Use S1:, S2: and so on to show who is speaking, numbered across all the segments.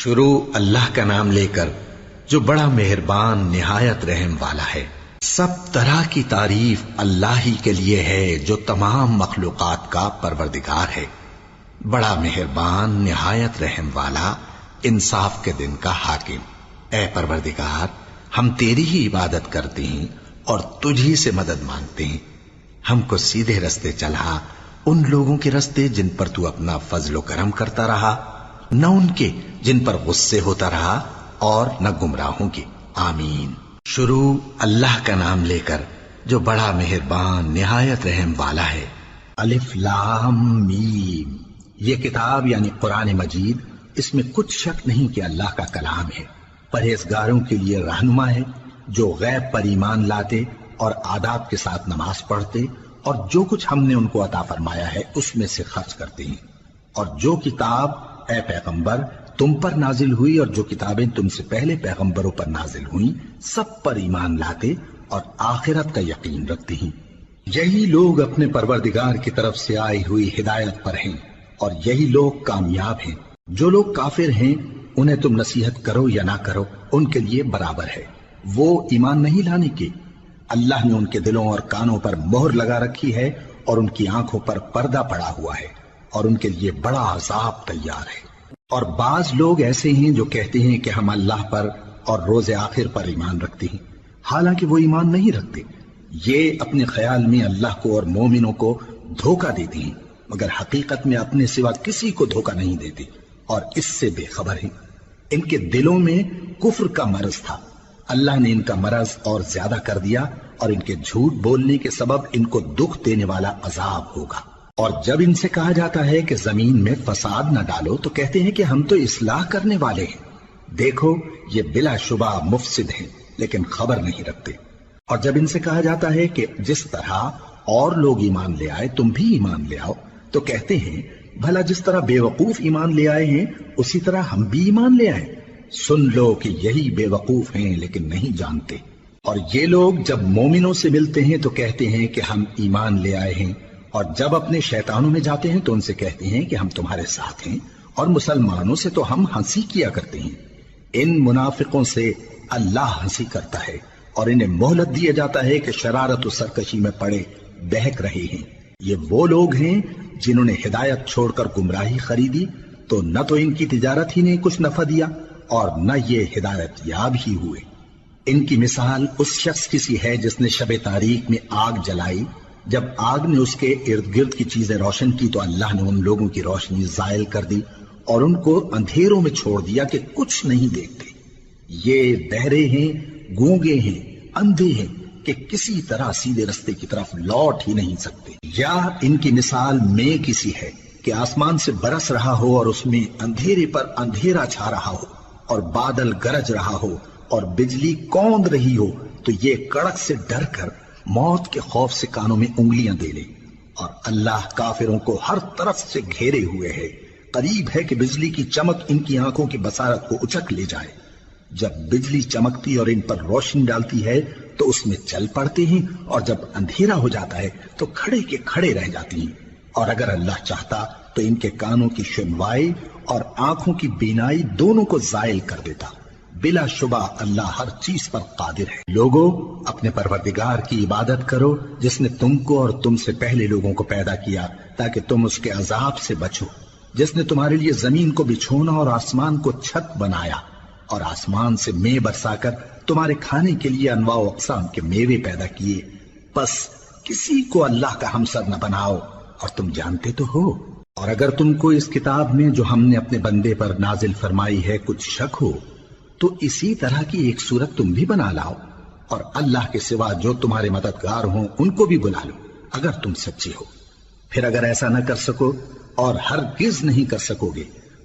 S1: شروع اللہ کا نام لے کر جو بڑا مہربان نہایت رحم والا ہے۔ سب طرح کی تعریف اللہ ہی کے لیے ہے جو تمام مخلوقات کا پروردگار ہے، بڑا مہربان نہایت رحم والا، انصاف کے دن کا حاکم۔ اے پروردگار، ہم تیری ہی عبادت کرتے ہیں اور تجھی سے مدد مانگتے ہیں۔ ہم کو سیدھے رستے چلا، ان لوگوں کے رستے جن پر تو اپنا فضل و کرم کرتا رہا، نہ ان کے جن پر غصے ہوتا رہا، اور نہ گمراہوں کے۔ آمین۔ شروع اللہ کا نام لے کر جو بڑا مہربان نہایت رحم والا ہے۔ الف لام میم۔ یہ کتاب یعنی قرآن مجید، اس میں کچھ شک نہیں کہ اللہ کا کلام ہے، پرہیزگاروں کے لیے رہنما ہے جو غیب پر ایمان لاتے اور آداب کے ساتھ نماز پڑھتے اور جو کچھ ہم نے ان کو عطا فرمایا ہے اس میں سے خرچ کرتے ہیں، اور جو کتاب اے پیغمبر تم پر نازل ہوئی اور جو کتابیں تم سے پہلے پیغمبروں پر نازل ہوئیں سب پر ایمان لاتے اور آخرت کا یقین رکھتے ہیں۔ یہی لوگ اپنے پروردگار کی طرف سے آئی ہوئی ہدایت پر ہیں اور یہی لوگ کامیاب ہیں۔ جو لوگ کافر ہیں انہیں تم نصیحت کرو یا نہ کرو ان کے لیے برابر ہے، وہ ایمان نہیں لانے کے۔ اللہ نے ان کے دلوں اور کانوں پر مہر لگا رکھی ہے اور ان کی آنکھوں پر پردہ پڑا ہوا ہے اور ان کے لیے بڑا عذاب تیار ہے۔ اور بعض لوگ ایسے ہیں جو کہتے ہیں کہ ہم اللہ پر اور روز آخر پر ایمان رکھتے ہیں، حالانکہ وہ ایمان نہیں رکھتے۔ یہ اپنے خیال میں اللہ کو اور مومنوں کو دھوکہ دیتے ہیں، مگر حقیقت میں اپنے سوا کسی کو دھوکہ نہیں دیتے اور اس سے بے خبر ہیں۔ ان کے دلوں میں کفر کا مرض تھا، اللہ نے ان کا مرض اور زیادہ کر دیا اور ان کے جھوٹ بولنے کے سبب ان کو دکھ دینے والا عذاب ہوگا۔ اور جب ان سے کہا جاتا ہے کہ زمین میں فساد نہ ڈالو تو کہتے ہیں کہ ہم تو اصلاح کرنے والے ہیں، دیکھو یہ بلا شبہ مفسد ہیں لیکن خبر نہیں رکھتے۔ اور جب ان سے کہا جاتا ہے کہ جس طرح اور لوگ ایمان لے آئے تم بھی ایمان لے آؤ تو کہتے ہیں بھلا جس طرح بے وقوف ایمان لے آئے ہیں اسی طرح ہم بھی ایمان لے آئے۔ سن لو کہ یہی بے وقوف ہیں لیکن نہیں جانتے۔ اور یہ لوگ جب مومنوں سے ملتے ہیں تو کہتے ہیں کہ ہم ایمان لے آئے ہیں، اور جب اپنے شیطانوں میں جاتے ہیں تو ان سے کہتے ہیں کہ ہم تمہارے ساتھ ہیں، اور مسلمانوں سے تو ہم ہنسی کیا کرتے ہیں۔ ان منافقوں سے اللہ ہنسی کرتا ہے اور انہیں مہلت دیا جاتا ہے کہ شرارت و سرکشی میں پڑے بہک رہے ہیں۔ یہ وہ لوگ ہیں جنہوں نے ہدایت چھوڑ کر گمراہی خریدی تو نہ تو ان کی تجارت ہی نے کچھ نفع دیا اور نہ یہ ہدایت یاب ہی ہوئے۔ ان کی مثال اس شخص کی سی ہے جس نے شب تاریک میں آگ جلائی، جب آگ نے اس کے ارد گرد کی چیزیں روشن کی تو اللہ نے ان لوگوں کی روشنی زائل کر دی اور ان کو اندھیروں میں چھوڑ دیا کہ کچھ نہیں دیکھتے۔ یہ بہرے ہیں، گونگے ہیں، اندھے ہیں کہ کسی طرح سیدھے رستے کی طرف لوٹ ہی نہیں سکتے۔ یا ان کی مثال میں کسی ہے کہ آسمان سے برس رہا ہو اور اس میں اندھیرے پر اندھیرا چھا رہا ہو اور بادل گرج رہا ہو اور بجلی کوند رہی ہو تو یہ کڑک سے ڈر کر موت کے خوف سے کانوں میں انگلیاں دے لے۔ اور اللہ کافروں کو ہر طرف سے گھیرے ہوئے ہے، قریب ہے کہ بجلی کی چمک ان کی آنکھوں کی بصارت کو اچک لے جائے۔ جب بجلی چمکتی اور ان پر روشنی ڈالتی ہے تو اس میں چل پڑتے ہیں، اور جب اندھیرا ہو جاتا ہے تو کھڑے کے کھڑے رہ جاتی ہیں۔ اور اگر اللہ چاہتا تو ان کے کانوں کی سنوائی اور آنکھوں کی بینائی دونوں کو زائل کر دیتا۔ بلا شبہ اللہ ہر چیز پر قادر ہے۔ لوگوں، اپنے پروردگار کی عبادت کرو جس نے تم کو اور تم سے پہلے لوگوں کو پیدا کیا تاکہ تم اس کے عذاب سے بچو، جس نے تمہارے لیے زمین کو بچھونا اور آسمان کو چھت بنایا اور آسمان سے مے برسا کر تمہارے کھانے کے لیے انواع و اقسام کے میوے پیدا کیے، بس کسی کو اللہ کا ہمسر نہ بناؤ اور تم جانتے تو ہو۔ اور اگر تم کو اس کتاب میں جو ہم نے اپنے بندے پر نازل فرمائی ہے کچھ شک ہو تو اسی طرح کی ایک صورت تم بھی بنا لاؤ اور اللہ کے سوا جو تمہارے مددگار ہوں ان کو بھی بلا لو اگر تم سچے ہو۔ پھر اگر ایسا نہ کر سکو اور ہرگز نہیں کر سکو گے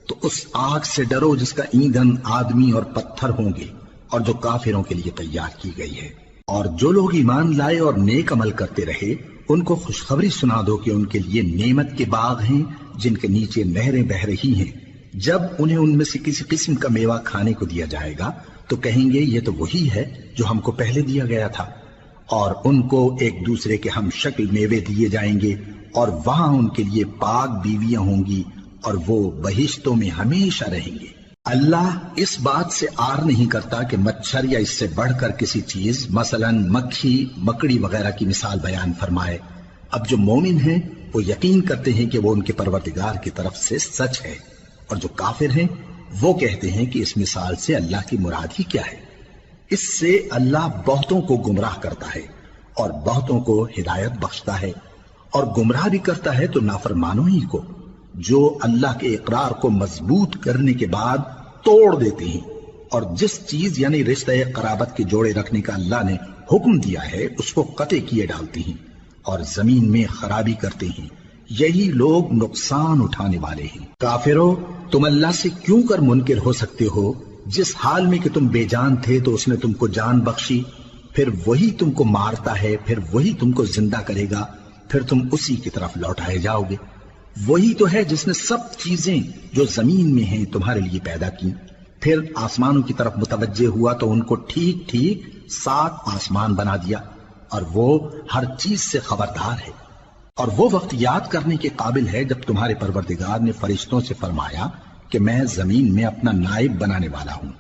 S1: تو اس آگ سے ڈرو جس کا ایندھن آدمی اور پتھر ہوں گے اور جو کافروں کے لیے تیار کی گئی ہے۔ اور جو لوگ ایمان لائے اور نیک عمل کرتے رہے ان کو خوشخبری سنا دو کہ ان کے لیے نعمت کے باغ ہیں جن کے نیچے نہریں بہ رہی ہیں۔ جب انہیں ان میں سے کسی قسم کا میوہ کھانے کو دیا جائے گا تو کہیں گے یہ تو وہی ہے جو ہم کو پہلے دیا گیا تھا، اور ان کو ایک دوسرے کے ہم شکل میوے دیے جائیں گے اور وہاں ان کے لیے پاک بیویاں ہوں گی اور وہ بہشتوں میں ہمیشہ رہیں گے۔ اللہ اس بات سے آر نہیں کرتا کہ مچھر یا اس سے بڑھ کر کسی چیز مثلاً مکھی مکڑی وغیرہ کی مثال بیان فرمائے۔ اب جو مومن ہیں وہ یقین کرتے ہیں کہ وہ ان کے پروردگار کی طرف سے سچ ہے، اور جو کافر ہیں وہ کہتے ہیں کہ اس مثال سے اللہ کی مراد ہی کیا ہے۔ اس سے اللہ بہتوں کو گمراہ کرتا ہے اور بہتوں کو ہدایت بخشتا ہے، اور گمراہ بھی کرتا ہے تو نافرمانوں ہی کو، جو اللہ کے اقرار کو مضبوط کرنے کے بعد توڑ دیتے ہیں، اور جس چیز یعنی رشتہ قرابت کے جوڑے رکھنے کا اللہ نے حکم دیا ہے اس کو قطع کیے ڈالتے ہیں اور زمین میں خرابی کرتے ہیں۔ یہی لوگ نقصان اٹھانے والے ہیں۔ کافرو، تم اللہ سے کیوں کر منکر ہو سکتے ہو؟ جس حال میں کہ تم بے جان تھے تو اس نے تم کو جان بخشی، پھر وہی تم کو مارتا ہے، پھر وہی تم کو زندہ کرے گا، پھر تم اسی کی طرف لوٹائے جاؤ گے۔ وہی تو ہے جس نے سب چیزیں جو زمین میں ہیں تمہارے لیے پیدا کی، پھر آسمانوں کی طرف متوجہ ہوا تو ان کو ٹھیک ٹھیک 7 آسمان بنا دیا، اور وہ ہر چیز سے خبردار ہے۔ اور وہ وقت یاد کرنے کے قابل ہے جب تمہارے پروردگار نے فرشتوں سے فرمایا کہ میں زمین میں اپنا نائب بنانے والا ہوں۔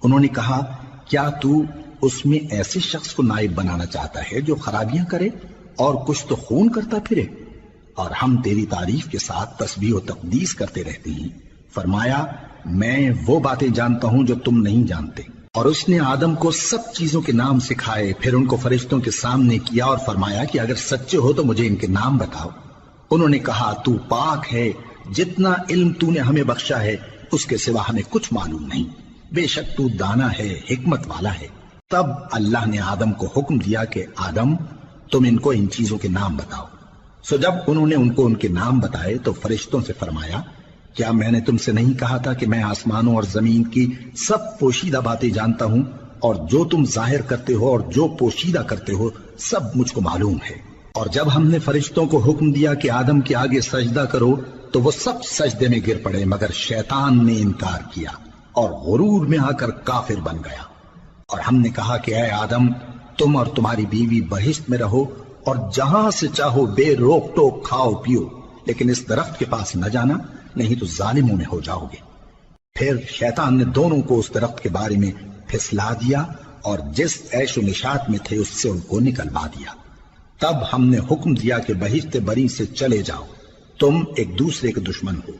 S1: انہوں نے کہا، کیا تو اس میں ایسے شخص کو نائب بنانا چاہتا ہے جو خرابیاں کرے اور کچھ تو خون کرتا پھرے؟ اور ہم تیری تعریف کے ساتھ تسبیح و تقدیس کرتے رہتے ہیں۔ فرمایا، میں وہ باتیں جانتا ہوں جو تم نہیں جانتے۔ اور اس نے آدم کو سب چیزوں کے نام سکھائے، پھر ان کو فرشتوں کے سامنے کیا اور فرمایا کہ اگر سچے ہو تو مجھے ان کے نام بتاؤ۔ انہوں نے کہا، تو پاک ہے، جتنا علم تو نے ہمیں بخشا ہے اس کے سوا ہمیں کچھ معلوم نہیں، بے شک تو دانا ہے، حکمت والا ہے۔ تب اللہ نے آدم کو حکم دیا کہ آدم، تم ان کو ان چیزوں کے نام بتاؤ۔ سو جب انہوں نے ان کو ان کے نام بتائے تو فرشتوں سے فرمایا، کیا میں نے تم سے نہیں کہا تھا کہ میں آسمانوں اور زمین کی سب پوشیدہ باتیں جانتا ہوں، اور جو تم ظاہر کرتے ہو اور جو پوشیدہ کرتے ہو سب مجھ کو معلوم ہے۔ اور جب ہم نے فرشتوں کو حکم دیا کہ آدم کے آگے سجدہ کرو تو وہ سب سجدے میں گر پڑے، مگر شیطان نے انکار کیا اور غرور میں آ کر کافر بن گیا۔ اور ہم نے کہا کہ اے آدم، تم اور تمہاری بیوی بہشت میں رہو اور جہاں سے چاہو بے روک ٹوک کھاؤ پیو، لیکن اس درخت کے پاس نہ جانا، نہیں تو ظالموں میں ہو جاؤ گے۔ پھر شیطان نے دونوں کو اس درخت کے بارے میں پھسلا دیا اور جس عیش و نشاط میں تھے اس سے ان کو نکلوا دیا۔ تب ہم نے حکم دیا کہ بہشت بری سے چلے جاؤ، تم ایک دوسرے کے دشمن ہو،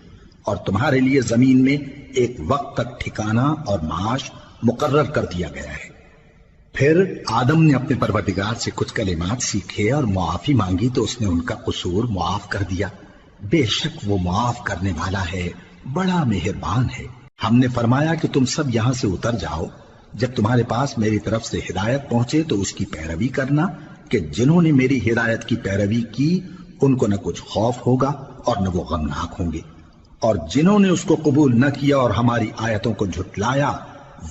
S1: اور تمہارے لیے زمین میں ایک وقت تک ٹھکانہ اور معاش مقرر کر دیا گیا ہے۔ پھر آدم نے اپنے پروردگار سے کچھ کلمات سیکھے اور معافی مانگی تو اس نے ان کا قصور معاف کر دیا۔ بے شک وہ معاف کرنے والا ہے، بڑا مہربان ہے۔ ہم نے فرمایا کہ تم سب یہاں سے اتر جاؤ، جب تمہارے پاس میری طرف سے ہدایت پہنچے تو اس کی پیروی کرنا، کہ جنہوں نے میری ہدایت کی پیروی کی ان کو نہ کچھ خوف ہوگا اور نہ وہ غمناک ہوں گے، اور جنہوں نے اس کو قبول نہ کیا اور ہماری آیتوں کو جھٹلایا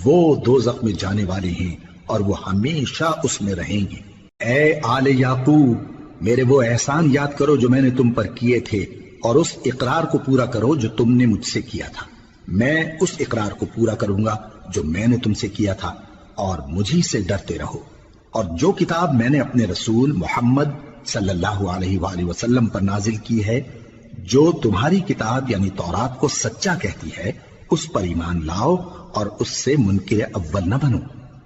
S1: وہ دوزخ میں جانے والے ہیں اور وہ ہمیشہ اس میں رہیں گے۔ اے آل یعقوب، میرے وہ احسان یاد کرو جو میں نے تم پر کیے تھے، اور اس اقرار کو پورا کرو جو تم نے مجھ سے کیا تھا۔ میں اس اقرار کو پورا کروں گا جو میں نے تم سے کیا تھا، اور مجھی سے ڈرتے رہو۔ اور جو کتاب میں نے اپنے رسول محمد صلی اللہ علیہ وآلہ وسلم پر نازل کی ہے، جو تمہاری کتاب یعنی تورات کو سچا کہتی ہے، اس پر ایمان لاؤ اور اس سے منکر اول نہ بنو،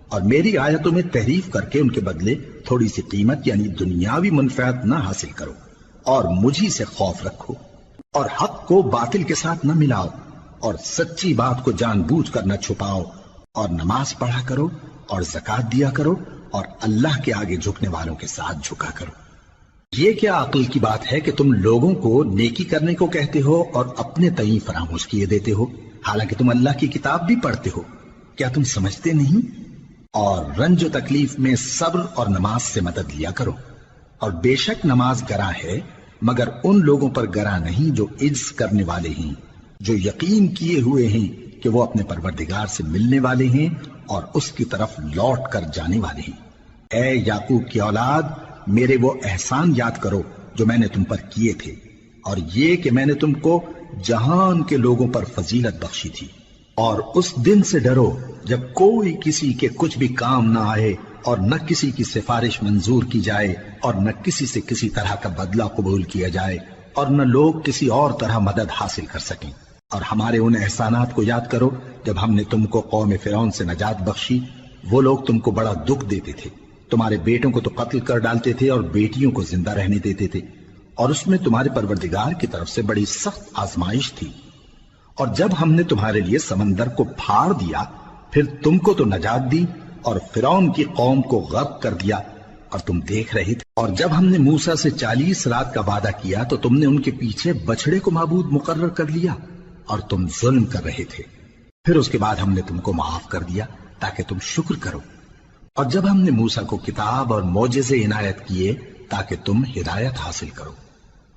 S1: اور میری آیتوں میں تحریف کر کے ان کے بدلے تھوڑی سی قیمت یعنی دنیاوی منفعت نہ حاصل کرو، اور مجھی سے خوف رکھو، اور حق کو باطل کے ساتھ نہ ملاؤ، اور سچی بات کو جان بوجھ کر نہ چھپاؤ، اور نماز پڑھا کرو اور زکوٰۃ دیا کرو، اور اللہ کے آگے جھکنے والوں کے ساتھ جھکا کرو۔ یہ کیا عقل کی بات ہے کہ تم لوگوں کو نیکی کرنے کو کہتے ہو اور اپنے تئیں فراموش کیے دیتے ہو، حالانکہ تم اللہ کی کتاب بھی پڑھتے ہو؟ کیا تم سمجھتے نہیں؟ اور رنج و تکلیف میں صبر اور نماز سے مدد لیا کرو، اور بے شک نماز گراں ہے، مگر ان لوگوں پر گراں نہیں جو عجز کرنے والے ہیں، جو یقین کیے ہوئے ہیں کہ وہ اپنے پروردگار سے ملنے والے ہیں اور اس کی طرف لوٹ کر جانے والے ہیں۔ اے یعقوب کی اولاد، میرے وہ احسان یاد کرو جو میں نے تم پر کیے تھے، اور یہ کہ میں نے تم کو جہان کے لوگوں پر فضیلت بخشی تھی۔ اور اس دن سے ڈرو جب کوئی کسی کے کچھ بھی کام نہ آئے، اور نہ کسی کی سفارش منظور کی جائے، اور نہ کسی سے کسی طرح کا بدلہ قبول کیا جائے، اور نہ لوگ کسی اور طرح مدد حاصل کر سکیں۔ اور ہمارے ان احسانات کو یاد کرو جب ہم نے تم کو قوم فرعون سے نجات بخشی۔ وہ لوگ تم کو بڑا دکھ دیتے تھے، تمہارے بیٹوں کو تو قتل کر ڈالتے تھے اور بیٹیوں کو زندہ رہنے دیتے تھے، اور اس میں تمہارے پروردگار کی طرف سے بڑی سخت آزمائش تھی۔ اور جب ہم نے تمہارے لیے سمندر کو پھاڑ دیا، پھر تم کو تو نجات دی اور فرعون کی قوم کو غرق کر دیا، اور تم دیکھ رہے تھے۔ اور جب ہم نے موسیٰ سے 40 رات کا وعدہ کیا تو تم نے ان کے پیچھے بچڑے کو معبود مقرر کر لیا اور تم ظلم کر رہے تھے۔ پھر اس کے بعد ہم نے تم کو معاف کر دیا تاکہ تم شکر کرو۔ اور جب ہم نے موسیٰ کو کتاب اور معجزے عنایت کیے تاکہ تم ہدایت حاصل کرو۔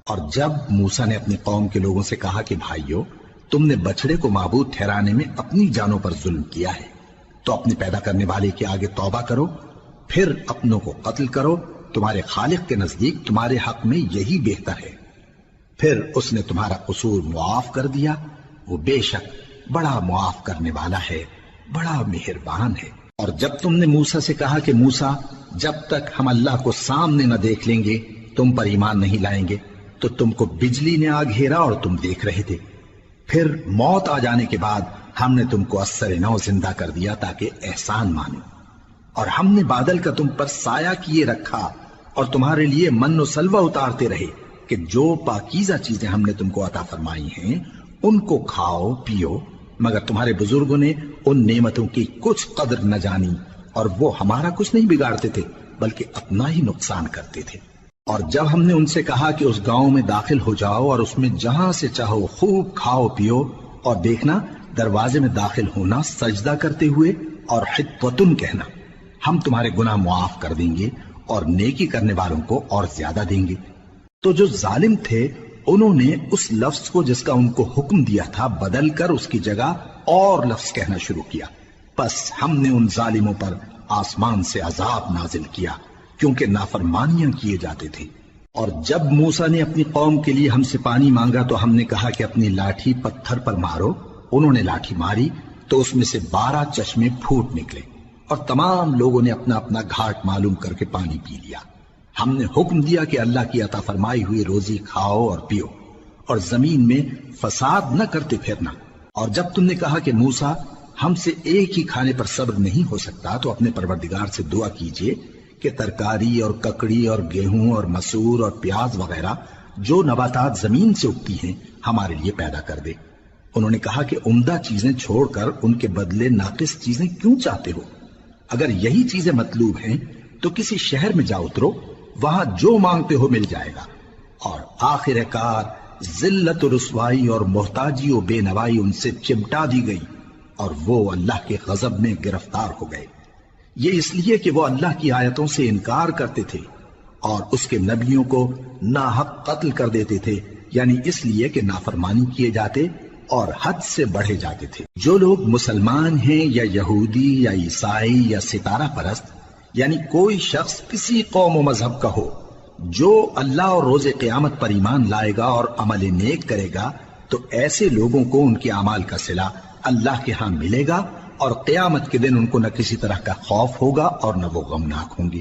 S1: اور جب موسیٰ نے اپنی قوم کے لوگوں سے کہا کہ بھائیو، تم نے بچڑے کو معبود ٹھہرانے میں اپنی جانوں پر ظلم کیا ہے، تو اپنے پیدا کرنے والے کے آگے توبہ کرو، پھر اپنوں کو قتل کرو، تمہارے خالق کے نزدیک تمہارے حق میں یہی بہتر ہے۔ پھر اس نے تمہارا قصور معاف کر دیا، وہ بے شک بڑا معاف کرنے والا ہے، بڑا مہربان ہے۔ اور جب تم نے موسیٰ سے کہا کہ موسیٰ، جب تک ہم اللہ کو سامنے نہ دیکھ لیں گے تم پر ایمان نہیں لائیں گے، تو تم کو بجلی نے آ گھیرا اور تم دیکھ رہے تھے۔ پھر موت آ جانے کے بعد ہم نے تم کو اثر نو زندہ کر دیا تاکہ احسان مانو۔ اور ہم نے بادل کا تم پر سایہ کیے رکھا اور تمہارے لیے من و سلوہ اتارتے رہے کہ جو پاکیزہ چیزیں ہم نے تم کو عطا فرمائی ہیں ان کو کھاؤ پیو، مگر تمہارے بزرگوں نے ان نعمتوں کی کچھ قدر نہ جانی، اور وہ ہمارا کچھ نہیں بگاڑتے تھے بلکہ اپنا ہی نقصان کرتے تھے۔ اور جب ہم نے ان سے کہا کہ اس گاؤں میں داخل ہو جاؤ اور اس میں جہاں سے چاہو خوب کھاؤ پیو، اور دیکھنا دروازے میں داخل ہونا سجدہ کرتے ہوئے اور حطوتن کہنا، ہم تمہارے گناہ معاف کر دیں گے اور نیکی کرنے والوں کو اور زیادہ دیں گے۔ تو جو ظالم تھے انہوں نے اس لفظ کو جس کا ان کو حکم دیا تھا بدل کر اس کی جگہ اور لفظ کہنا شروع کیا، پس ہم نے ان ظالموں پر آسمان سے عذاب نازل کیا کیونکہ نافرمانیاں کیے جاتے تھے۔ اور جب موسیٰ نے اپنی قوم کے لیے ہم سے پانی مانگا تو ہم نے کہا کہ اپنی لاٹھی پتھر پر مارو۔ انہوں نے لاٹھی ماری تو اس میں سے 12 چشمے پھوٹ نکلے، اور تمام لوگوں نے اپنا اپنا گھاٹ معلوم کر کے پانی پی لیا۔ ہم نے حکم دیا کہ اللہ کی عطا فرمائی ہوئی روزی کھاؤ اور پیو، اور زمین میں فساد نہ کرتے پھرنا۔ اور جب تم نے کہا کہ موسیٰ، ہم سے ایک ہی کھانے پر صبر نہیں ہو سکتا، تو اپنے پروردگار سے دعا کیجئے کہ ترکاری اور ککڑی اور گیہوں اور مسور اور پیاز وغیرہ جو نباتات زمین سے اگتی ہیں ہمارے لیے پیدا کر دے۔ انہوں نے کہا کہ عمدہ چیزیں چھوڑ کر ان کے بدلے ناقص چیزیں کیوں چاہتے ہو؟ اگر یہی چیزیں مطلوب ہیں تو کسی شہر میں جا اترو، وہاں جو مانگتے ہو مل جائے گا۔ اور آخر کار ذلت و رسوائی اور محتاجی و بے نوائی ان سے چمٹا دی گئی، اور وہ اللہ کے غضب میں گرفتار ہو گئے۔ یہ اس لیے کہ وہ اللہ کی آیتوں سے انکار کرتے تھے اور اس کے نبیوں کو ناحق قتل کر دیتے تھے، یعنی اس لیے کہ نافرمانی کیے جاتے اور حد سے بڑھے جاتے تھے۔ جو لوگ مسلمان ہیں یا یہودی یا عیسائی یا ستارہ پرست، یعنی کوئی شخص کسی قوم و مذہب کا ہو، جو اللہ اور روز قیامت پر ایمان لائے گا اور عمل نیک کرے گا، تو ایسے لوگوں کو ان کے اعمال کا صلہ اللہ کے ہاں ملے گا، اور قیامت کے دن ان کو نہ کسی طرح کا خوف ہوگا اور نہ وہ غمناک ہوں گے۔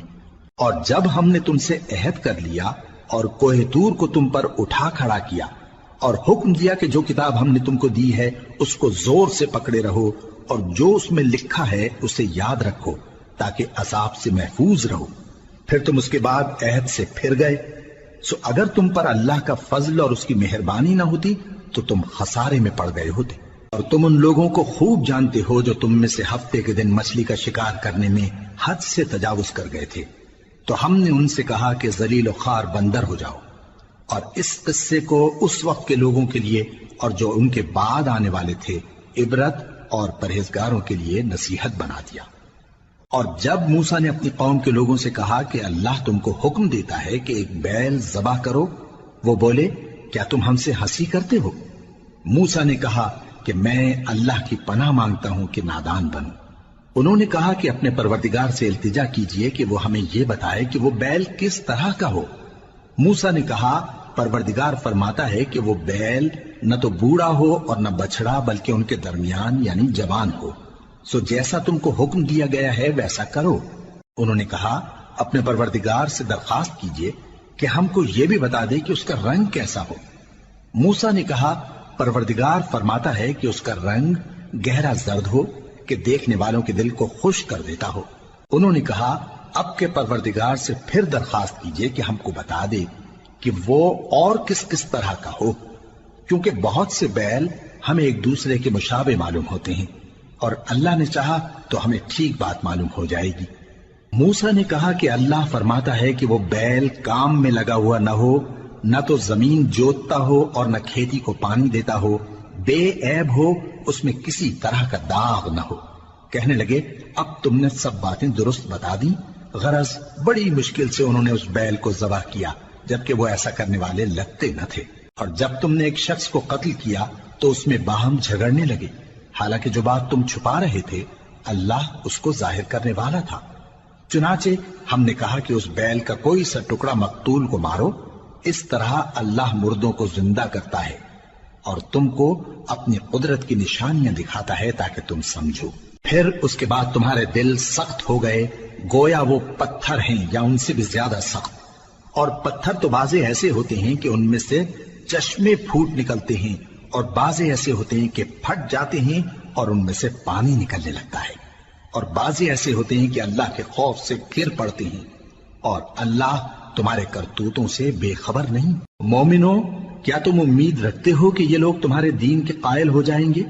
S1: اور جب ہم نے تم سے عہد کر لیا اور کوہ طور کو تم پر اٹھا کھڑا کیا اور حکم دیا کہ جو کتاب ہم نے تم کو دی ہے اس کو زور سے پکڑے رہو، اور جو اس میں لکھا ہے اسے یاد رکھو تاکہ عذاب سے محفوظ رہو، پھر تم اس کے بعد عہد سے پھر گئے، سو اگر تم پر اللہ کا فضل اور اس کی مہربانی نہ ہوتی تو تم خسارے میں پڑ گئے ہوتے۔ اور تم ان لوگوں کو خوب جانتے ہو جو تم میں سے ہفتے کے دن مچھلی کا شکار کرنے میں حد سے تجاوز کر گئے تھے، تو ہم نے ان سے کہا کہ ذلیل و خوار بندر ہو جاؤ، اور اس قصے کو اس وقت کے لوگوں کے لیے اور جو ان کے بعد آنے والے تھے عبرت اور پرہیزگاروں کے لیے نصیحت بنا دیا۔ اور جب موسیٰ نے اپنی قوم کے لوگوں سے کہا کہ اللہ تم کو حکم دیتا ہے کہ ایک بیل ذبح کرو، وہ بولے کیا تم ہم سے ہنسی کرتے ہو؟ موسیٰ نے کہا کہ میں اللہ کی پناہ مانگتا ہوں کہ نادان بنوں۔ انہوں نے کہا کہ اپنے پروردگار سے التجا کیجئے کہ وہ ہمیں یہ بتائے کہ وہ بیل کس طرح کا ہو۔ موسیٰ نے کہا پروردگار فرماتا ہے کہ وہ بیل نہ تو بوڑھا ہو اور نہ بچڑا بلکہ ان کے درمیان یعنی جوان ہو، سو جیسا تم کو حکم دیا گیا ہے ویسا کرو۔ انہوں نے کہا اپنے پروردگار سے درخواست کیجئے کہ ہم کو یہ بھی بتا دے کہ اس کا رنگ کیسا ہو۔ موسیٰ نے کہا پروردگار فرماتا ہے کہ اس کا رنگ گہرا زرد ہو کہ دیکھنے والوں کے دل کو خوش کر دیتا ہو۔ انہوں نے کہا اب کے پروردگار سے پھر درخواست کیجئے کہ ہم کو بتا دے کہ وہ اور کس کس طرح کا ہو، کیونکہ بہت سے بیل ہمیں ایک دوسرے کے مشابہ معلوم ہوتے ہیں، اور اللہ نے چاہا تو ہمیں ٹھیک بات معلوم ہو جائے گی۔ موسیٰ نے کہا کہ اللہ فرماتا ہے کہ وہ بیل کام میں لگا ہوا نہ ہو، نہ تو زمین جوتتا ہو اور نہ کھیتی کو پانی دیتا ہو، بے عیب ہو، اس میں کسی طرح کا داغ نہ ہو۔ کہنے لگے اب تم نے سب باتیں درست بتا دی۔ غرض بڑی مشکل سے انہوں نے اس بیل کو ذبح کیا، جبکہ وہ ایسا کرنے والے لگتے نہ تھے۔ اور جب تم نے ایک شخص کو قتل کیا تو اس میں باہم جھگڑنے لگے، حالانکہ جو بات تم چھپا رہے تھے اللہ اس کو ظاہر کرنے والا تھا۔ چنانچہ ہم نے کہا کہ اس بیل کا کوئی سا ٹکڑا مقتول کو مارو، اس طرح اللہ مردوں کو زندہ کرتا ہے اور تم کو اپنی قدرت کی نشانیاں دکھاتا ہے تاکہ تم سمجھو۔ پھر اس کے بعد تمہارے دل سخت ہو گئے، گویا وہ پتھر ہیں یا ان سے بھی زیادہ سخت۔ اور پتھر تو بعضے ایسے ہوتے ہیں کہ ان میں سے چشمے پھوٹ نکلتے ہیں، اور بعضے ایسے ہوتے ہیں کہ پھٹ جاتے ہیں اور ان میں سے پانی نکلنے لگتا ہے، اور بعضے ایسے ہوتے ہیں کہ اللہ کے خوف سے گر پڑتے ہیں، اور اللہ تمہارے کرتوتوں سے بے خبر نہیں۔ مومنو، کیا تم امید رکھتے ہو کہ یہ لوگ تمہارے دین کے قائل ہو جائیں گے؟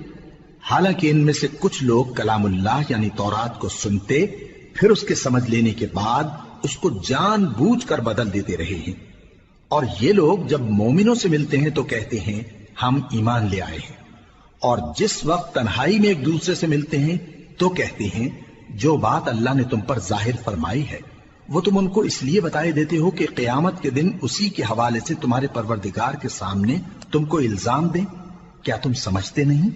S1: حالانکہ ان میں سے کچھ لوگ کلام اللہ یعنی تورات کو سنتے، پھر اس کے سمجھ لینے کے بعد اس کو جان بوجھ کر بدل دیتے رہے ہیں، اور یہ لوگ جب مومنوں سے ملتے ہیں تو کہتے ہیں ہم ایمان لے آئے ہیں، اور جس وقت تنہائی میں ایک دوسرے سے ملتے ہیں تو کہتے ہیں جو بات اللہ نے تم پر ظاہر فرمائی ہے وہ تم ان کو اس لیے بتائے دیتے ہو کہ قیامت کے دن اسی کے حوالے سے تمہارے پروردگار کے سامنے تم کو الزام دیں۔ کیا تم سمجھتے نہیں؟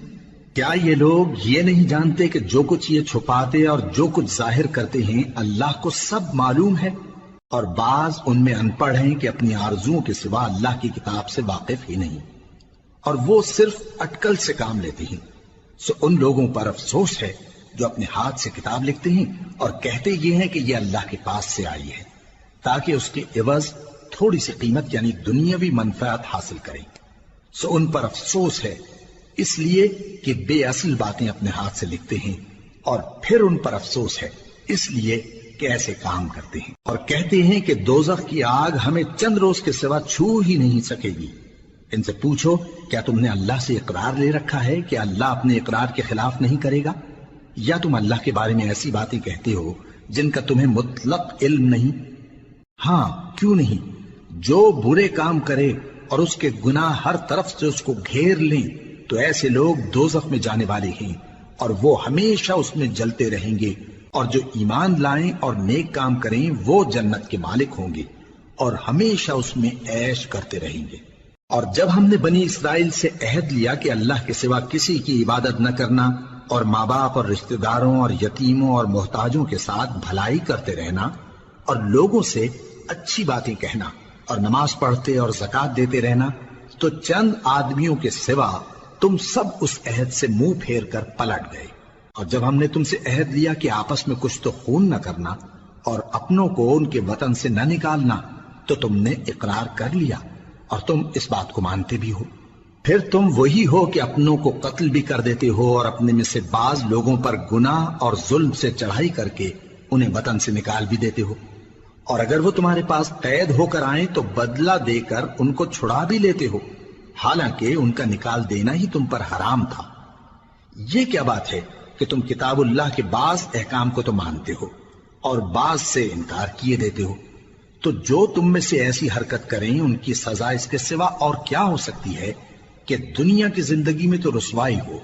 S1: کیا یہ لوگ یہ نہیں جانتے کہ جو کچھ یہ چھپاتے اور جو کچھ ظاہر کرتے ہیں اللہ کو سب معلوم ہے؟ اور بعض ان میں ان پڑھ ہیں کہ اپنی آرزوؤں کے سوا اللہ کی کتاب سے واقف ہی نہیں، اور وہ صرف اٹکل سے کام لیتے ہیں۔ سو ان لوگوں پر افسوس ہے جو اپنے ہاتھ سے کتاب لکھتے ہیں اور کہتے یہ ہیں کہ یہ اللہ کے پاس سے آئی ہے، تاکہ اس کے عوض تھوڑی سی قیمت یعنی دنیاوی منفعت حاصل کریں۔ سو ان پر افسوس ہے اس لیے کہ بے اصل باتیں اپنے ہاتھ سے لکھتے ہیں، اور پھر ان پر افسوس ہے اس لیے کہ ایسے کام کرتے ہیں، اور کہتے ہیں کہ دوزخ کی آگ ہمیں چند روز کے سوا چھو ہی نہیں سکے گی۔ ان سے پوچھو کیا تم نے اللہ سے اقرار لے رکھا ہے کہ اللہ اپنے اقرار کے خلاف نہیں کرے گا؟ یا تم اللہ کے بارے میں ایسی باتیں کہتے ہو جن کا تمہیں مطلق علم نہیں؟ ہاں کیوں نہیں، جو برے کام کرے اور اس کے گناہ ہر طرف سے اس کو گھیر لیں تو ایسے لوگ دوزخ میں جانے والے ہیں، اور وہ ہمیشہ اس میں جلتے رہیں گے، اور جو ایمان لائیں اور نیک کام کریں وہ جنت کے مالک ہوں گے اور ہمیشہ اس میں عیش کرتے رہیں گے۔ اور جب ہم نے بنی اسرائیل سے عہد لیا کہ اللہ کے سوا کسی کی عبادت نہ کرنا، اور ماں باپ اور رشتہ داروں اور یتیموں اور محتاجوں کے ساتھ بھلائی کرتے رہنا، اور لوگوں سے اچھی باتیں کہنا، اور نماز پڑھتے اور زکوٰۃ دیتے رہنا، تو چند آدمیوں کے سوا تم سب اس عہد سے منہ پھیر کر پلٹ گئے۔ اور جب ہم نے تم سے عہد لیا کہ آپس میں کچھ تو خون نہ کرنا اور اپنوں کو ان کے وطن سے نہ نکالنا، تو تم نے اقرار کر لیا اور تم اس بات کو مانتے بھی ہو۔ پھر تم وہی ہو کہ اپنوں کو قتل بھی کر دیتے ہو، اور اپنے میں سے بعض لوگوں پر گناہ اور ظلم سے چڑھائی کر کے انہیں وطن سے نکال بھی دیتے ہو، اور اگر وہ تمہارے پاس قید ہو کر آئیں تو بدلہ دے کر ان کو چھڑا بھی لیتے ہو، حالانکہ ان کا نکال دینا ہی تم پر حرام تھا۔ یہ کیا بات ہے کہ تم کتاب اللہ کے بعض احکام کو تو مانتے ہو اور بعض سے انکار کیے دیتے ہو؟ تو جو تم میں سے ایسی حرکت کریں ان کی سزا اس کے سوا اور کیا ہو سکتی ہے کہ دنیا کی زندگی میں تو رسوائی ہو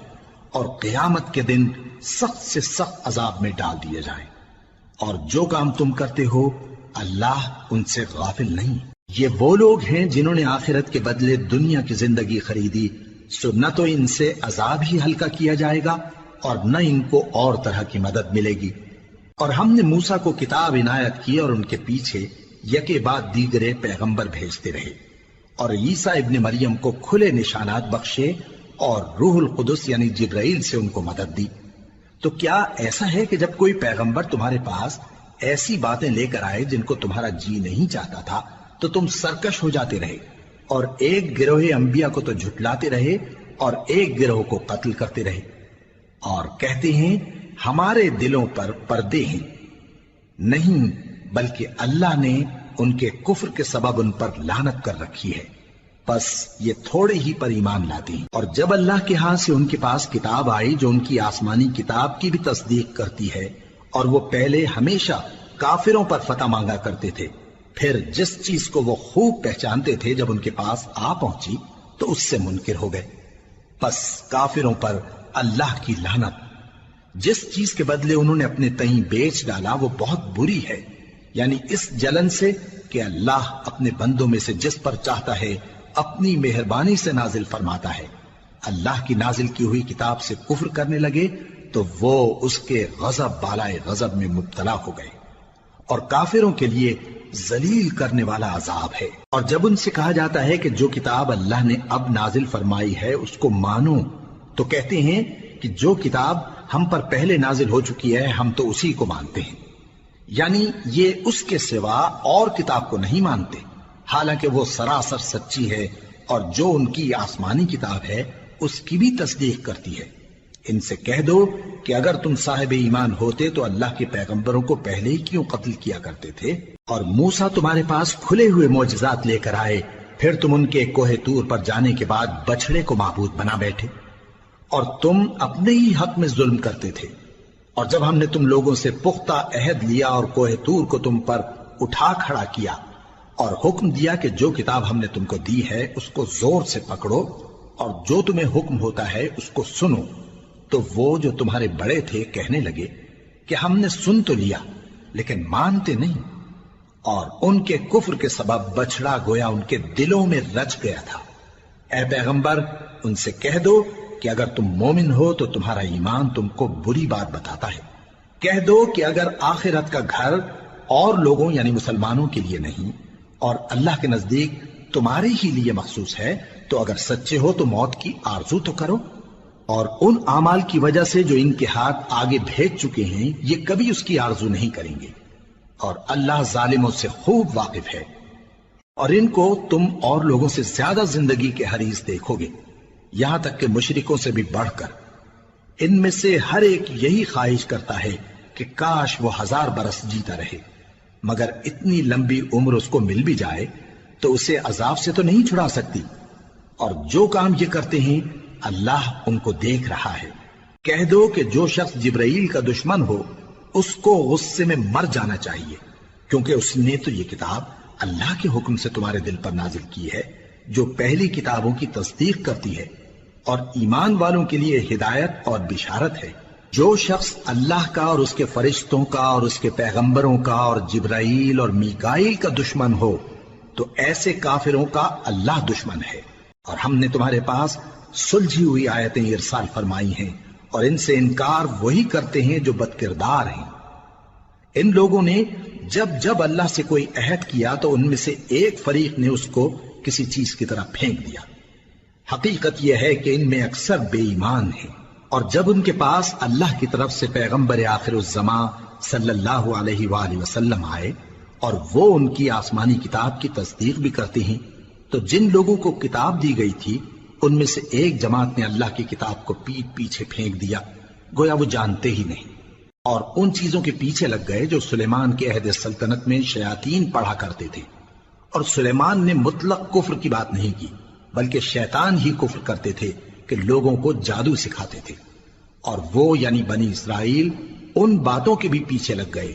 S1: اور قیامت کے دن سخت سے سخت عذاب میں ڈال دیے جائیں۔ اور جو کام تم کرتے ہو اللہ ان سے غافل نہیں۔ یہ وہ لوگ ہیں جنہوں نے آخرت کے بدلے دنیا کی زندگی خریدی، سو نہ تو ان سے عذاب ہی ہلکا کیا جائے گا اور نہ ان کو اور طرح کی مدد ملے گی۔ اور ہم نے موسیٰ کو کتاب عنایت کی اور ان کے پیچھے یکے بعد دیگرے پیغمبر بھیجتے رہے، اور عیسیٰ ابن مریم کو کھلے نشانات بخشے اور روح القدس یعنی جبرائیل سے ان کو مدد دی۔ تو کیا ایسا ہے کہ جب کوئی پیغمبر تمہارے پاس ایسی باتیں لے کر آئے جن کو تمہارا جی نہیں چاہتا تھا تو تم سرکش ہو جاتے رہے، اور ایک گروہ انبیاء کو تو جھٹلاتے رہے اور ایک گروہ کو قتل کرتے رہے، اور کہتے ہیں ہمارے دلوں پر پردے ہیں، نہیں بلکہ اللہ نے ان کے کفر کے سبب ان پر لعنت کر رکھی ہے، بس یہ تھوڑے ہی پر ایمان لاتے ہیں۔ اور جب اللہ کے ہاں سے ان کے پاس کتاب آئی جو ان کی آسمانی کتاب کی بھی تصدیق کرتی ہے، اور وہ پہلے ہمیشہ کافروں پر فتح مانگا کرتے تھے، پھر جس چیز کو وہ خوب پہچانتے تھے جب ان کے پاس آ پہنچی تو اس سے منکر ہو گئے، بس کافروں پر اللہ کی لعنت۔ جس چیز کے بدلے انہوں نے اپنے تئیں بیچ ڈالا وہ بہت بری ہے، یعنی اس جلن سے کہ اللہ اپنے بندوں میں سے جس پر چاہتا ہے اپنی مہربانی سے نازل فرماتا ہے۔ اللہ کی نازل کی ہوئی کتاب سے کفر کرنے لگے تو وہ اس کے غضب بالائے غضب میں مبتلا ہو گئے، اور کافروں کے لیے ذلیل کرنے والا عذاب ہے۔ اور جب ان سے کہا جاتا ہے کہ جو کتاب اللہ نے اب نازل فرمائی ہے اس کو مانو، تو کہتے ہیں کہ جو کتاب ہم پر پہلے نازل ہو چکی ہے ہم تو اسی کو مانتے ہیں، یعنی یہ اس کے سوا اور کتاب کو نہیں مانتے، حالانکہ وہ سراسر سچی ہے، اور جو ان کی آسمانی کتاب ہے اس کی بھی تصدیق کرتی ہے۔ ان سے کہہ دو کہ اگر تم صاحب ایمان ہوتے تو اللہ کے پیغمبروں کو پہلے ہی کیوں قتل کیا کرتے تھے؟ اور موسیٰ تمہارے پاس کھلے ہوئے معجزات لے کر آئے، پھر تم ان کے کوہ طور پر جانے کے بعد بچڑے کو معبود بنا بیٹھے، اور تم اپنے ہی حق میں ظلم کرتے تھے۔ اور جب ہم نے تم لوگوں سے پختہ عہد لیا اور کوہ طور کو تم پر اٹھا کھڑا کیا، اور حکم دیا کہ جو کتاب ہم نے تم کو دی ہے اس کو زور سے پکڑو، اور جو تمہیں حکم ہوتا ہے اس کو سنو، تو وہ جو تمہارے بڑے تھے کہنے لگے کہ ہم نے سن تو لیا لیکن مانتے نہیں، اور ان کے کفر کے سبب بچڑا گویا ان کے دلوں میں رچ گیا تھا۔ اے پیغمبر ان سے کہہ دو کہ اگر تم مومن ہو تو تمہارا ایمان تم کو بری بات بتاتا ہے، کہہ دو کہ اگر آخرت کا گھر اور لوگوں یعنی مسلمانوں کے لیے نہیں اور اللہ کے نزدیک تمہارے ہی لیے مخصوص ہے تو اگر سچے ہو تو موت کی آرزو تو کرو، اور ان اعمال کی وجہ سے جو ان کے ہاتھ آگے بھیج چکے ہیں یہ کبھی اس کی آرزو نہیں کریں گے، اور اللہ ظالموں سے خوب واقف ہے۔ اور ان کو تم اور لوگوں سے زیادہ زندگی کے حریص دیکھو گے، یہاں تک کہ مشرکوں سے بھی بڑھ کر۔ ان میں سے ہر ایک یہی خواہش کرتا ہے کہ کاش وہ 1000 برس جیتا رہے، مگر اتنی لمبی عمر اس کو مل بھی جائے تو اسے عذاب سے تو نہیں چھڑا سکتی، اور جو کام یہ کرتے ہیں اللہ ان کو دیکھ رہا ہے۔ کہہ دو کہ جو شخص جبرائیل کا دشمن ہو اس کو غصے میں مر جانا چاہیے، کیونکہ اس نے تو یہ کتاب اللہ کے حکم سے تمہارے دل پر نازل کی ہے جو پہلی کتابوں کی تصدیق کرتی ہے، اور ایمان والوں کے لیے ہدایت اور بشارت ہے۔ جو شخص اللہ کا اور اس کے فرشتوں کا اور اس کے پیغمبروں کا اور جبرائیل اور میکائیل کا دشمن ہو تو ایسے کافروں کا اللہ دشمن ہے۔ اور ہم نے تمہارے پاس سلجھی ہوئی آیتیں ارسال فرمائی ہیں، اور ان سے انکار وہی کرتے ہیں جو بد کردار ہیں۔ ان لوگوں نے جب جب اللہ سے کوئی عہد کیا تو ان میں سے ایک فریق نے اس کو کسی چیز کی طرح پھینک دیا۔ حقیقت یہ ہے کہ ان میں اکثر بے ایمان ہیں، اور جب ان کے پاس اللہ کی طرف سے پیغمبر آخر الزمان صلی اللہ علیہ وآلہ وسلم آئے اور وہ ان کی آسمانی کتاب کی تصدیق بھی کرتے ہیں، تو جن لوگوں کو کتاب دی گئی تھی ان میں سے ایک جماعت نے اللہ کی کتاب کو پیٹ پیچھے پھینک دیا، گویا وہ جانتے ہی نہیں، اور ان چیزوں کے پیچھے لگ گئے جو سلیمان کے عہد سلطنت میں شیاطین پڑھا کرتے تھے۔ اور سلیمان نے مطلق کفر کی بات نہیں کی، بلکہ شیطان ہی کفر کرتے تھے کہ لوگوں کو جادو سکھاتے تھے، اور وہ یعنی بنی اسرائیل ان باتوں کے بھی پیچھے لگ گئے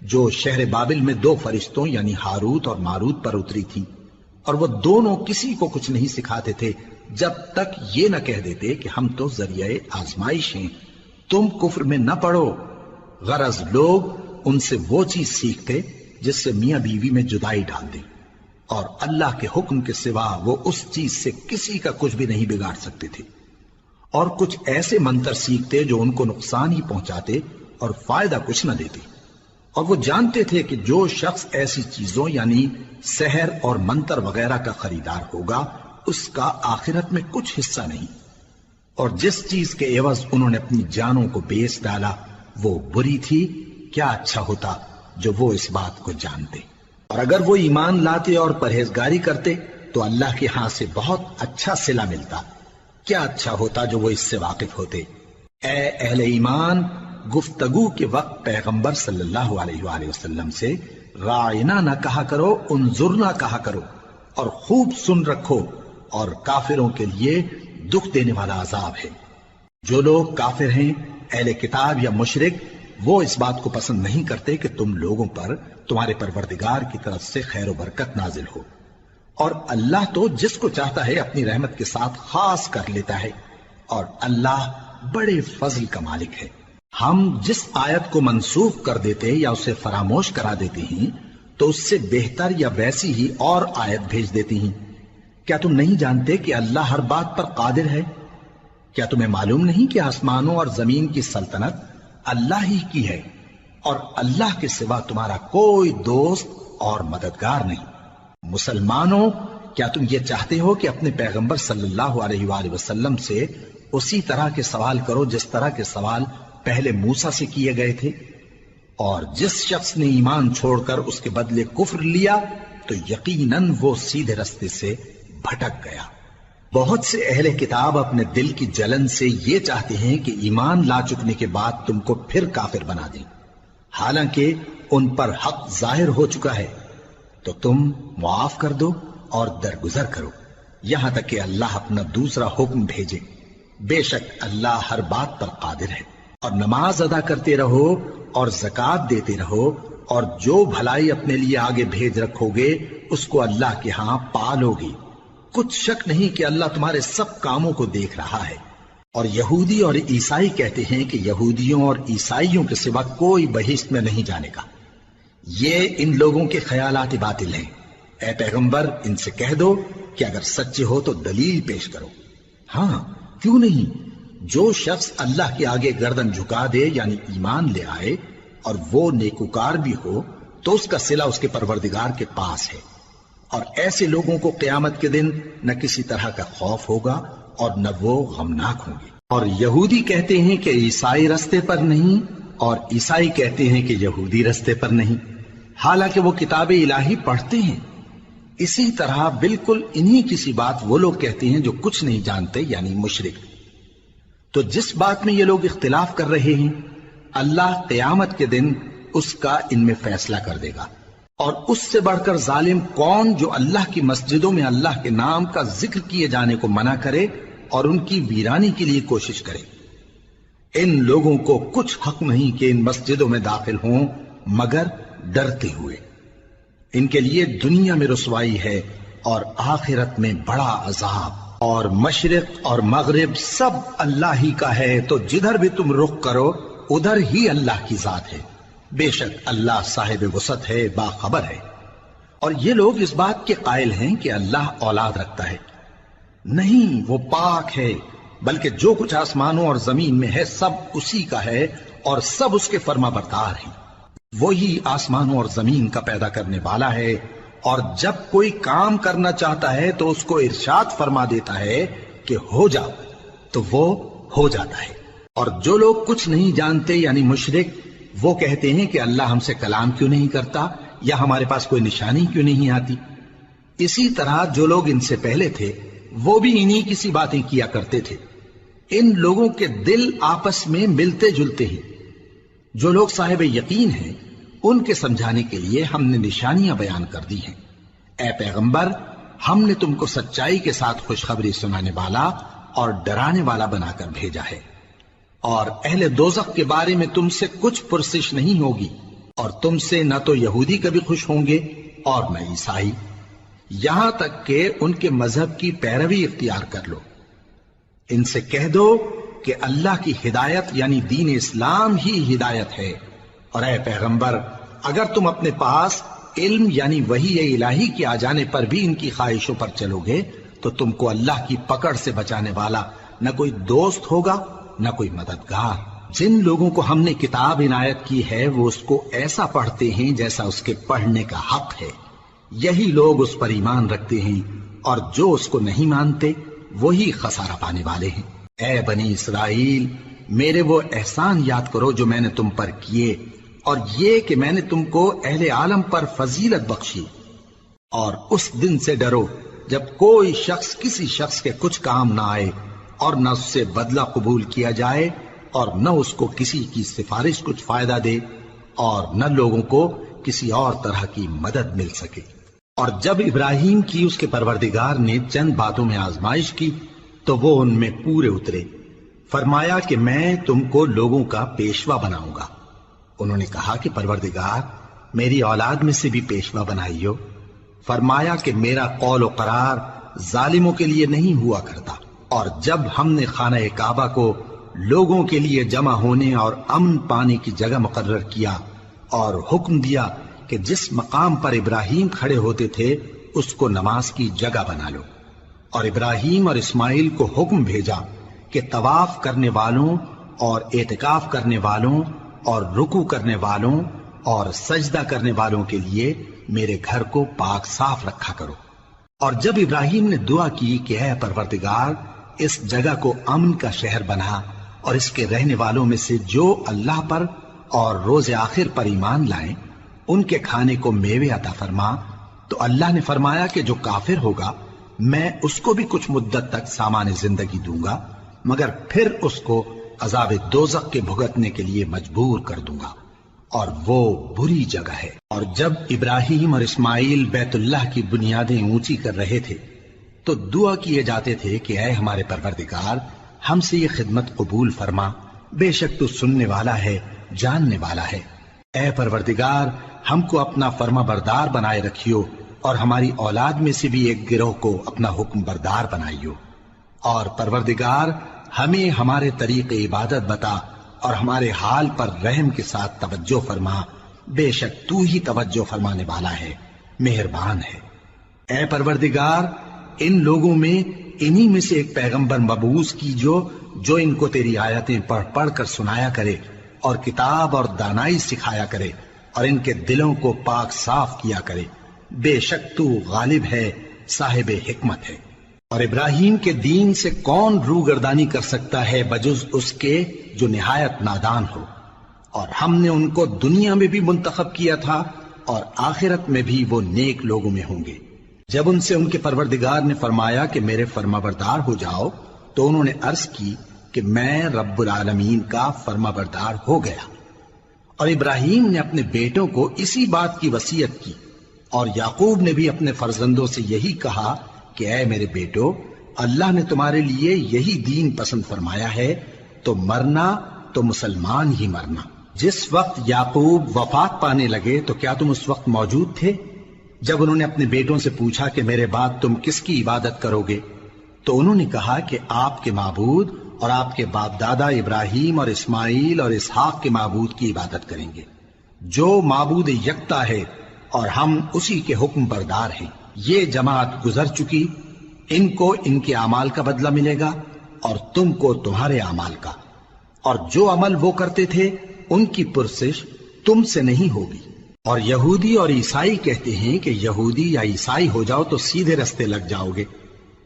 S1: جو شہر بابل میں 2 فرشتوں یعنی ہاروت اور ماروت پر اتری تھی، اور وہ دونوں کسی کو کچھ نہیں سکھاتے تھے جب تک یہ نہ کہہ دیتے کہ ہم تو ذریعہ آزمائش ہیں، تم کفر میں نہ پڑو۔ غرض لوگ ان سے وہ چیز سیکھتے جس سے میاں بیوی میں جدائی ڈال دیں، اور اللہ کے حکم کے سوا وہ اس چیز سے کسی کا کچھ بھی نہیں بگاڑ سکتے تھے، اور کچھ ایسے منتر سیکھتے جو ان کو نقصان ہی پہنچاتے اور فائدہ کچھ نہ دیتے، اور وہ جانتے تھے کہ جو شخص ایسی چیزوں یعنی سحر اور منتر وغیرہ کا خریدار ہوگا اس کا آخرت میں کچھ حصہ نہیں، اور جس چیز کے عوض انہوں نے اپنی جانوں کو بیچ ڈالا وہ بری تھی، کیا اچھا ہوتا جو وہ اس بات کو جانتے۔ اور اگر وہ ایمان لاتے اور پرہیزگاری کرتے تو اللہ کے ہاں سے بہت اچھا صلہ ملتا، کیا اچھا ہوتا جو وہ اس سے واقف ہوتے۔ اے اہل ایمان، گفتگو کے وقت پیغمبر صلی اللہ علیہ وآلہ وسلم سے رائنا نہ کہا کرو، انظرنا کہا کرو، اور خوب سن رکھو، اور کافروں کے لیے دکھ دینے والا عذاب ہے۔ جو لوگ کافر ہیں، اہل کتاب یا مشرک، وہ اس بات کو پسند نہیں کرتے کہ تم لوگوں پر تمہارے پروردگار کی طرف سے خیر و برکت نازل ہو، اور اللہ تو جس کو چاہتا ہے اپنی رحمت کے ساتھ خاص کر لیتا ہے، اور اللہ بڑے فضل کا مالک ہے۔ ہم جس آیت کو منسوخ کر دیتے یا اسے فراموش کرا دیتے ہیں تو اس سے بہتر یا ویسی ہی اور آیت بھیج دیتی ہیں۔ کیا تم نہیں جانتے کہ اللہ ہر بات پر قادر ہے؟ کیا تمہیں معلوم نہیں کہ آسمانوں اور زمین کی سلطنت اللہ ہی کی ہے، اور اللہ کے سوا تمہارا کوئی دوست اور مددگار نہیں؟ مسلمانوں، کیا تم یہ چاہتے ہو کہ اپنے پیغمبر صلی اللہ علیہ وآلہ وسلم سے اسی طرح کے سوال کرو جس طرح کے سوال پہلے موسیٰ سے کیے گئے تھے؟ اور جس شخص نے ایمان چھوڑ کر اس کے بدلے کفر لیا تو یقیناً وہ سیدھے رستے سے بھٹک گیا۔ بہت سے اہل کتاب اپنے دل کی جلن سے یہ چاہتے ہیں کہ ایمان لا چکنے کے بعد تم کو پھر کافر بنا دیں، حالانکہ ان پر حق ظاہر ہو چکا ہے۔ تو تم معاف کر دو اور درگزر کرو یہاں تک کہ اللہ اپنا دوسرا حکم بھیجے۔ بے شک اللہ ہر بات پر قادر ہے۔ اور نماز ادا کرتے رہو اور زکوٰۃ دیتے رہو، اور جو بھلائی اپنے لیے آگے بھیج رکھو گے اس کو اللہ کے ہاں پالو گے۔ کچھ شک نہیں کہ اللہ تمہارے سب کاموں کو دیکھ رہا ہے۔ اور یہودی اور عیسائی کہتے ہیں کہ یہودیوں اور عیسائیوں کے سوا کوئی بہشت میں نہیں جانے کا۔ یہ ان لوگوں کے خیالات باطل ہیں۔ اے پیغمبر، ان سے کہہ دو کہ اگر سچے ہو تو دلیل پیش کرو۔ ہاں، کیوں نہیں؟ جو شخص اللہ کے آگے گردن جھکا دے، یعنی ایمان لے آئے، اور وہ نیکوکار بھی ہو، تو اس کا صلہ اس کے پروردگار کے پاس ہے۔ اور ایسے لوگوں کو قیامت کے دن نہ کسی طرح کا خوف ہوگا اور نہ وہ غمناک ہوں گے۔ اور یہودی کہتے ہیں کہ عیسائی رستے پر نہیں، اور عیسائی کہتے ہیں کہ یہودی رستے پر نہیں، حالانکہ وہ کتاب الہی پڑھتے ہیں۔ اسی طرح بالکل انہی کسی بات وہ لوگ کہتے ہیں جو کچھ نہیں جانتے، یعنی مشرک۔ تو جس بات میں یہ لوگ اختلاف کر رہے ہیں، اللہ قیامت کے دن اس کا ان میں فیصلہ کر دے گا۔ اور اس سے بڑھ کر ظالم کون جو اللہ کی مسجدوں میں اللہ کے نام کا ذکر کیے جانے کو منع کرے اور ان کی ویرانی کے لیے کوشش کرے۔ ان لوگوں کو کچھ حق نہیں کہ ان مسجدوں میں داخل ہوں مگر ڈرتے ہوئے۔ ان کے لیے دنیا میں رسوائی ہے اور آخرت میں بڑا عذاب۔ اور مشرق اور مغرب سب اللہ ہی کا ہے، تو جدھر بھی تم رخ کرو ادھر ہی اللہ کی ذات ہے۔ بے شک اللہ صاحب وسعت ہے، باخبر ہے۔ اور یہ لوگ اس بات کے قائل ہیں کہ اللہ اولاد رکھتا ہے۔ نہیں، وہ پاک ہے، بلکہ جو کچھ آسمانوں اور زمین میں ہے سب اسی کا ہے، اور سب اس کے فرما بردار ہیں۔ وہی آسمانوں اور زمین کا پیدا کرنے والا ہے، اور جب کوئی کام کرنا چاہتا ہے تو اس کو ارشاد فرما دیتا ہے کہ ہو جا، تو وہ ہو جاتا ہے۔ اور جو لوگ کچھ نہیں جانتے، یعنی مشرک، وہ کہتے ہیں کہ اللہ ہم سے کلام کیوں نہیں کرتا، یا ہمارے پاس کوئی نشانی کیوں نہیں آتی۔ اسی طرح جو لوگ ان سے پہلے تھے وہ بھی انہی کسی باتیں کیا کرتے تھے۔ ان لوگوں کے دل آپس میں ملتے جلتے ہیں۔ جو لوگ صاحب یقین ہیں ان کے سمجھانے کے لیے ہم نے نشانیاں بیان کر دی ہیں۔ اے پیغمبر، ہم نے تم کو سچائی کے ساتھ خوشخبری سنانے والا اور ڈرانے والا بنا کر بھیجا ہے۔ اور اہل دوزخ کے بارے میں تم سے کچھ پرسش نہیں ہوگی، اور تم سے نہ تو یہودی کبھی خوش ہوں گے اور نہ عیسائی، یہاں تک کہ ان کے مذہب کی پیروی اختیار کر لو۔ ان سے کہہ دو کہ اللہ کی ہدایت یعنی دین اسلام ہی ہدایت ہے۔ اور اے پیغمبر، اگر تم اپنے پاس علم یعنی وحی الہی کے آ جانے پر بھی ان کی خواہشوں پر چلو گے تو تم کو اللہ کی پکڑ سے بچانے والا نہ کوئی دوست ہوگا نہ کوئی مددگار۔ جن لوگوں کو ہم نے کتاب عنایت کی ہے وہ اس کو ایسا پڑھتے ہیں جیسا اس کے پڑھنے کا حق ہے، یہی لوگ اس پر ایمان رکھتے ہیں، اور جو اس کو نہیں مانتے وہی خسارہ پانے والے ہیں۔ اے بنی اسرائیل، میرے وہ احسان یاد کرو جو میں نے تم پر کیے، اور یہ کہ میں نے تم کو اہل عالم پر فضیلت بخشی۔ اور اس دن سے ڈرو جب کوئی شخص کسی شخص کے کچھ کام نہ آئے، اور نہ اس سے بدلہ قبول کیا جائے اور نہ اس کو کسی کی سفارش کچھ فائدہ دے اور نہ لوگوں کو کسی اور طرح کی مدد مل سکے۔ اور جب ابراہیم کی اس کے پروردگار نے چند باتوں میں آزمائش کی تو وہ ان میں پورے اترے۔ فرمایا کہ میں تم کو لوگوں کا پیشوا بناؤں گا۔ انہوں نے کہا کہ پروردگار میری اولاد میں سے بھی پیشوا بنائیو۔ فرمایا کہ میرا قول و قرار ظالموں کے لیے نہیں ہوا کرتا۔ اور جب ہم نے خانہ کعبہ کو لوگوں کے لیے جمع ہونے اور امن پانے کی جگہ مقرر کیا اور حکم دیا کہ جس مقام پر ابراہیم کھڑے ہوتے تھے اس کو نماز کی جگہ بنا لو، اور ابراہیم اور اسماعیل کو حکم بھیجا کہ طواف کرنے والوں اور اعتکاف کرنے والوں اور رکوع کرنے والوں اور سجدہ کرنے والوں کے لیے میرے گھر کو پاک صاف رکھا کرو۔ اور جب ابراہیم نے دعا کی کہ اے پروردگار اس جگہ کو امن کا شہر بنا اور اس کے رہنے والوں میں سے جو اللہ پر اور روز آخر پر ایمان لائیں ان کے کھانے کو میوے عطا فرما، تو اللہ نے فرمایا کہ جو کافر ہوگا میں اس کو بھی کچھ مدت تک سامان زندگی دوں گا، مگر پھر اس کو عذاب دوزخ کے بھگتنے کے لیے مجبور کر دوں گا، اور وہ بری جگہ ہے۔ اور جب ابراہیم اور اسماعیل بیت اللہ کی بنیادیں اونچی کر رہے تھے تو دعا کیے جاتے تھے کہ اے ہمارے پروردگار ہم سے یہ خدمت قبول فرما، بے شک تو سننے والا ہے، جاننے والا ہے۔ اے پروردگار ہم کو اپنا فرما بردار بنائے رکھیو اور ہماری اولاد میں سے بھی ایک گروہ کو اپنا حکم بردار بنائیو، اور پروردگار ہمیں ہمارے طریق عبادت بتا اور ہمارے حال پر رحم کے ساتھ توجہ فرما، بے شک تو ہی توجہ فرمانے والا ہے، مہربان ہے۔ اے پروردگار ان لوگوں میں انہی میں سے ایک پیغمبر مبعوث کی جو ان کو تیری آیتیں پڑھ پڑھ کر سنایا کرے اور کتاب اور دانائی سکھایا کرے اور ان کے دلوں کو پاک صاف کیا کرے، بے شک تو غالب ہے، صاحب حکمت ہے۔ اور ابراہیم کے دین سے کون روگردانی کر سکتا ہے بجز اس کے جو نہایت نادان ہو، اور ہم نے ان کو دنیا میں بھی منتخب کیا تھا اور آخرت میں بھی وہ نیک لوگوں میں ہوں گے۔ جب ان سے ان کے پروردگار نے فرمایا کہ میرے فرما بردار ہو جاؤ تو انہوں نے عرض کی کہ میں رب العالمین کا فرما بردار ہو گیا۔ اور ابراہیم نے اپنے بیٹوں کو اسی بات کی وصیت کی، اور یعقوب نے بھی اپنے فرزندوں سے یہی کہا کہ اے میرے بیٹو، اللہ نے تمہارے لیے یہی دین پسند فرمایا ہے، تو مرنا تو مسلمان ہی مرنا۔ جس وقت یعقوب وفات پانے لگے تو کیا تم اس وقت موجود تھے جب انہوں نے اپنے بیٹوں سے پوچھا کہ میرے بعد تم کس کی عبادت کرو گے؟ تو انہوں نے کہا کہ آپ کے معبود اور آپ کے باپ دادا ابراہیم اور اسماعیل اور اسحاق کے معبود کی عبادت کریں گے، جو معبود یکتا ہے اور ہم اسی کے حکم بردار ہیں۔ یہ جماعت گزر چکی، ان کو ان کے اعمال کا بدلہ ملے گا اور تم کو تمہارے اعمال کا، اور جو عمل وہ کرتے تھے ان کی پرسش تم سے نہیں ہوگی۔ اور یہودی اور عیسائی کہتے ہیں کہ یہودی یا عیسائی ہو جاؤ تو سیدھے رستے لگ جاؤ گے۔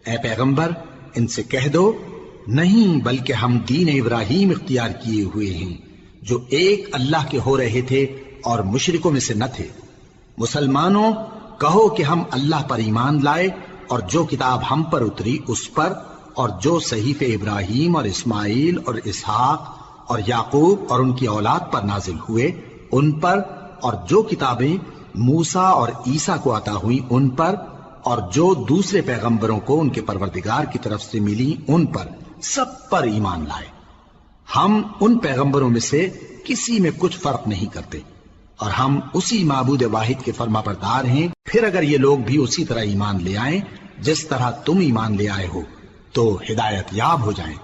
S1: اے پیغمبر ان سے کہہ دو نہیں، بلکہ ہم دین ابراہیم اختیار کیے ہوئے ہیں جو ایک اللہ کے ہو رہے تھے اور مشرکوں میں سے نہ تھے۔ مسلمانوں کہو کہ ہم اللہ پر ایمان لائے اور جو کتاب ہم پر اتری اس پر، اور جو صحیفے ابراہیم اور اسماعیل اور اسحاق اور یعقوب اور ان کی اولاد پر نازل ہوئے ان پر، اور جو کتابیں موسیٰ اور عیسیٰ کو عطا ہوئی ان پر، اور جو دوسرے پیغمبروں کو ان کے پروردگار کی طرف سے ملی ان پر، سب پر ایمان لائے۔ ہم ان پیغمبروں میں سے کسی میں کچھ فرق نہیں کرتے، اور ہم اسی معبود واحد کے فرما بردار ہیں۔ پھر اگر یہ لوگ بھی اسی طرح ایمان لے آئیں جس طرح تم ایمان لے آئے ہو تو ہدایت یاب ہو جائیں،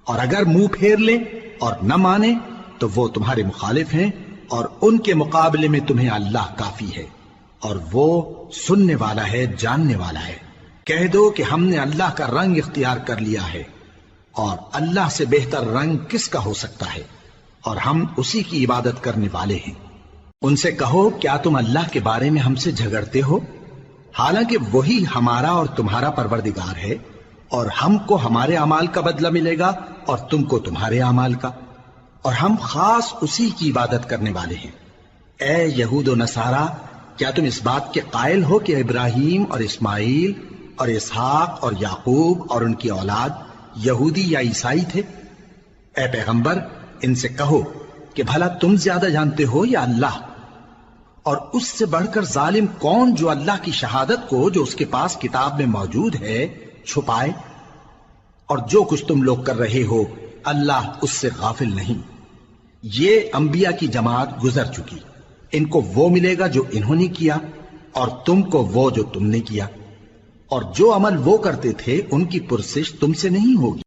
S1: اور اگر منہ پھیر لیں اور نہ مانیں تو وہ تمہارے مخالف ہیں، اور ان کے مقابلے میں تمہیں اللہ کافی ہے، اور وہ سننے والا ہے، جاننے والا ہے۔ کہہ دو کہ ہم نے اللہ کا رنگ اختیار کر لیا ہے، اور اللہ سے بہتر رنگ کس کا ہو سکتا ہے، اور ہم اسی کی عبادت کرنے والے ہیں۔ ان سے کہو کیا تم اللہ کے بارے میں ہم سے جھگڑتے ہو، حالانکہ وہی ہمارا اور تمہارا پروردگار ہے، اور ہم کو ہمارے اعمال کا بدلہ ملے گا اور تم کو تمہارے اعمال کا، اور ہم خاص اسی کی عبادت کرنے والے ہیں۔ اے یہود و نصارا، کیا تم اس بات کے قائل ہو کہ ابراہیم اور اسماعیل اور اسحاق اور یعقوب اور ان کی اولاد یہودی یا عیسائی تھے؟ اے پیغمبر ان سے کہو کہ بھلا تم زیادہ جانتے ہو یا اللہ؟ اور اس سے بڑھ کر ظالم کون جو اللہ کی شہادت کو جو اس کے پاس کتاب میں موجود ہے چھپائے؟ اور جو کچھ تم لوگ کر رہے ہو اللہ اس سے غافل نہیں۔ یہ انبیاء کی جماعت گزر چکی، ان کو وہ ملے گا جو انہوں نے کیا اور تم کو وہ جو تم نے کیا، اور جو عمل وہ کرتے تھے ان کی پرسش تم سے نہیں ہوگی۔